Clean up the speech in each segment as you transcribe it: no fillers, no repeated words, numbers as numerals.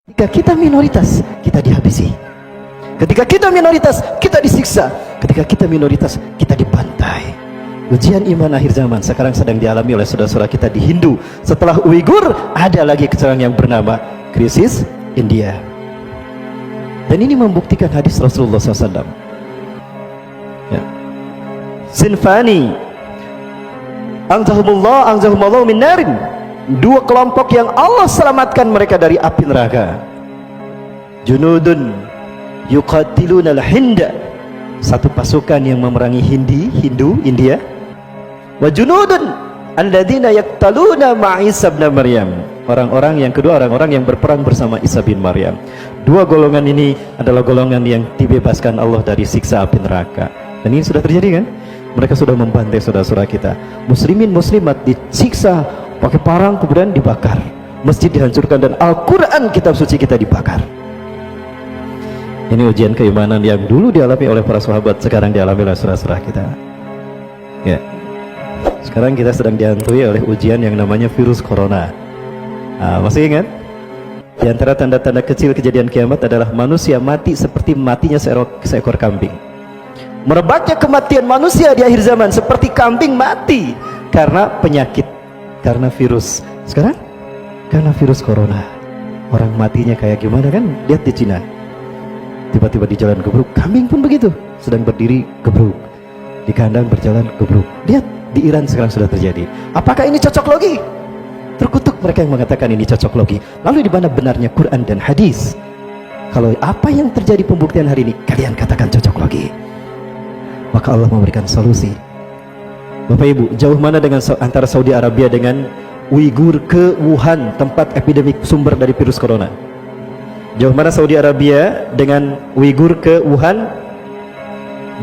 Ketika kita minoritas, kita dihabisi. Ketika kita minoritas, kita disiksa. Ketika kita minoritas, kita dibantai. Ujian iman akhir zaman sekarang sedang dialami oleh saudara-saudara kita di Hindu. Setelah Uighur, ada lagi kecurangan yang bernama krisis India. Dan ini membuktikan hadis Rasulullah SAW. Ya. Sinfani anzahumullah min narin. Dua kelompok yang Allah selamatkan mereka dari api neraka. Junudun yuqatiluna al-Hinda, satu pasukan yang memerangi Hindu, India. Wa junudun alladzina yaqtaluna ma'a Isa bin Maryam. Orang-orang yang kedua, orang-orang yang berperang bersama Isa bin Maryam. Dua golongan ini adalah golongan yang dibebaskan Allah dari siksa api neraka. Dan ini sudah terjadi kan? Mereka sudah membantai saudara-saudara kita. Muslimin muslimat disiksa pakai parang, kemudian dibakar. Masjid dihancurkan dan Al-Quran, kitab suci kita, dibakar. Ini ujian keimanan yang dulu dialami oleh para sahabat, sekarang dialami oleh saudara-saudara kita. Ya. Sekarang kita sedang dihantui oleh ujian yang namanya virus corona. Masih ingat? Di antara tanda-tanda kecil kejadian kiamat adalah manusia mati seperti matinya seekor kambing. Merebaknya kematian manusia di akhir zaman seperti kambing mati karena penyakit, karena virus. Sekarang karena virus corona. Orang matinya kayak gimana kan? Lihat di Cina. Tiba-tiba di jalan gebruk, kambing pun begitu, sedang berdiri gebruk, di kandang berjalan gebruk. Lihat di Iran sekarang sudah terjadi. Apakah ini cocok logi? Terkutuk mereka yang mengatakan ini cocok logi. Lalu di mana benarnya Quran dan hadis? Kalau apa yang terjadi pembuktian hari ini kalian katakan cocok logi, maka Allah memberikan solusi. Bapak Ibu, jauh mana dengan antara Saudi Arabia dengan Uighur ke Wuhan, tempat epidemik sumber dari virus corona? Jauh mana Saudi Arabia dengan Uighur ke Wuhan?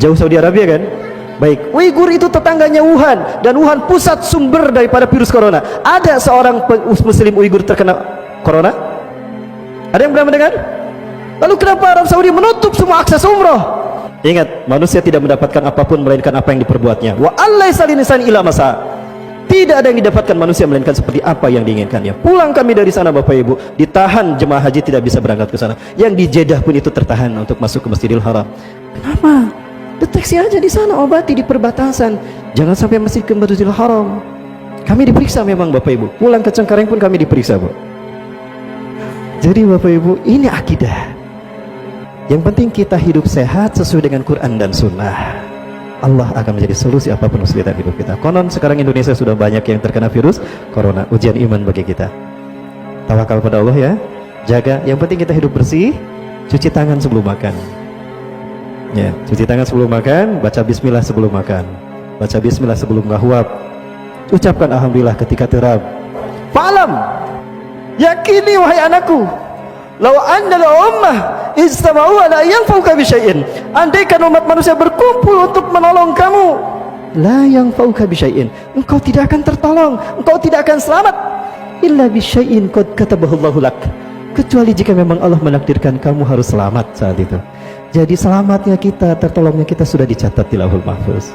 Jauh Saudi Arabia kan? Baik, Uighur itu tetangganya Wuhan, dan Wuhan pusat sumber daripada virus corona. Ada seorang muslim Uighur terkena corona? Ada yang pernah mendengar? Lalu kenapa Arab Saudi menutup semua akses umroh? Ingat, manusia tidak mendapatkan apapun melainkan apa yang diperbuatnya. Wa allaisa linisani illa masa. Tidak ada yang didapatkan manusia melainkan seperti apa yang diinginkannya. Pulang kami dari sana Bapak Ibu, ditahan jemaah haji tidak bisa berangkat ke sana. Yang di Jeddah pun itu tertahan untuk masuk ke Masjidil Haram. Kenapa? Deteksi aja di sana, obati di perbatasan. Jangan sampai masih ke Masjidil Haram. Kami diperiksa memang Bapak Ibu. Pulang ke Cengkareng pun kami diperiksa, Bu. Jadi Bapak Ibu, ini akidah. Yang penting kita hidup sehat sesuai dengan Quran dan Sunnah. Allah akan menjadi solusi apapun kesulitan hidup kita. Konon sekarang Indonesia sudah banyak yang terkena virus corona. Ujian iman bagi kita. Tawakal pada Allah ya. Jaga. Yang penting kita hidup bersih. Cuci tangan sebelum makan. Ya, cuci tangan sebelum makan. Baca bismillah sebelum makan. Baca bismillah sebelum ngahwab. Ucapkan alhamdulillah ketika terab. Fa'lam, yakini wahai anakku, law anna al-ummah istama'u ala yanfa'uka bi syai'in. Andaikan umat manusia berkumpul untuk menolong kamu, la yanfa'uka bi syai'in, engkau tidak akan tertolong, engkau tidak akan selamat, illa bi syai'in qad katabahu Allahu lak, kecuali jika memang Allah menakdirkan kamu harus selamat saat itu. Jadi selamatnya kita, tertolongnya kita sudah dicatat di Lauhul Mahfuz.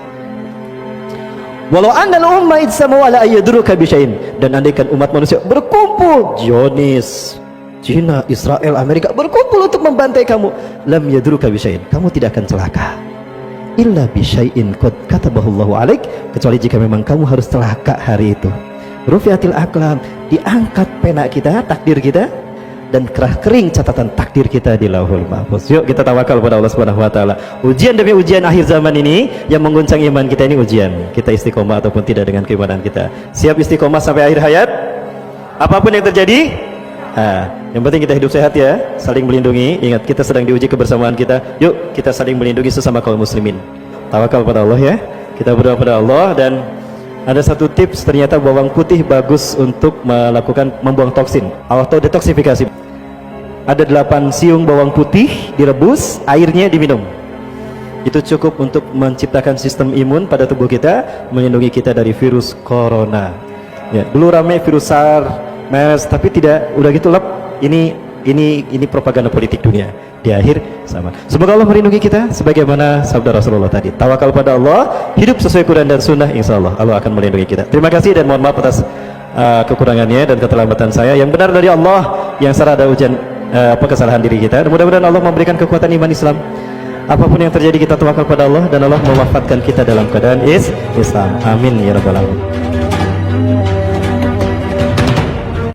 Walau anna al-ummah istama'u ala ayyadruka bi syai'in, dan andaikan umat manusia berkumpul, Zionis, Cina, Israel, Amerika berkumpul untuk membantai kamu, lam yadruka bisyai'in, kamu tidak akan celaka, illa bisyai'in qad katabahu Allahu alaik, kecuali jika memang kamu harus celaka hari itu. Rufiatil aqlam, diangkat pena kita, takdir kita, dan kerah kering catatan takdir kita di Lauhul Mahfuz. Yuk kita tawakal pada Allah Subhanahu wa taala. Ujian demi ujian akhir zaman ini yang mengguncang iman kita, ini ujian. Kita istiqomah ataupun tidak dengan keimanan kita. Siap istiqomah sampai akhir hayat? Apapun yang terjadi? Yang penting kita hidup sehat ya, saling melindungi. Ingat, kita sedang diuji kebersamaan kita. Yuk kita saling melindungi sesama kaum muslimin. Tawakal pada Allah ya. Kita berdoa pada Allah. Dan ada satu tips, ternyata bawang putih bagus untuk melakukan membuang toksin atau detoksifikasi. Ada 8 siung bawang putih direbus, airnya diminum. Itu cukup untuk menciptakan sistem imun pada tubuh kita, melindungi kita dari virus corona. Ya, dulu ramai virus SARS, MERS, tapi tidak, udah gitu lep. Ini propaganda politik dunia. Di akhir sama. Semoga Allah melindungi kita sebagaimana sabda Rasulullah tadi. Tawakal pada Allah, hidup sesuai Quran dan Sunnah, insya Allah Allah akan melindungi kita. Terima kasih dan mohon maaf atas kekurangannya dan keterlambatan saya. Yang benar dari Allah, yang salah ada ujian kesalahan diri kita. Mudah-mudahan Allah memberikan kekuatan iman Islam. Apapun yang terjadi kita tawakal pada Allah, dan Allah mewafatkan kita dalam keadaan Islam. Amin ya rabbal alamin.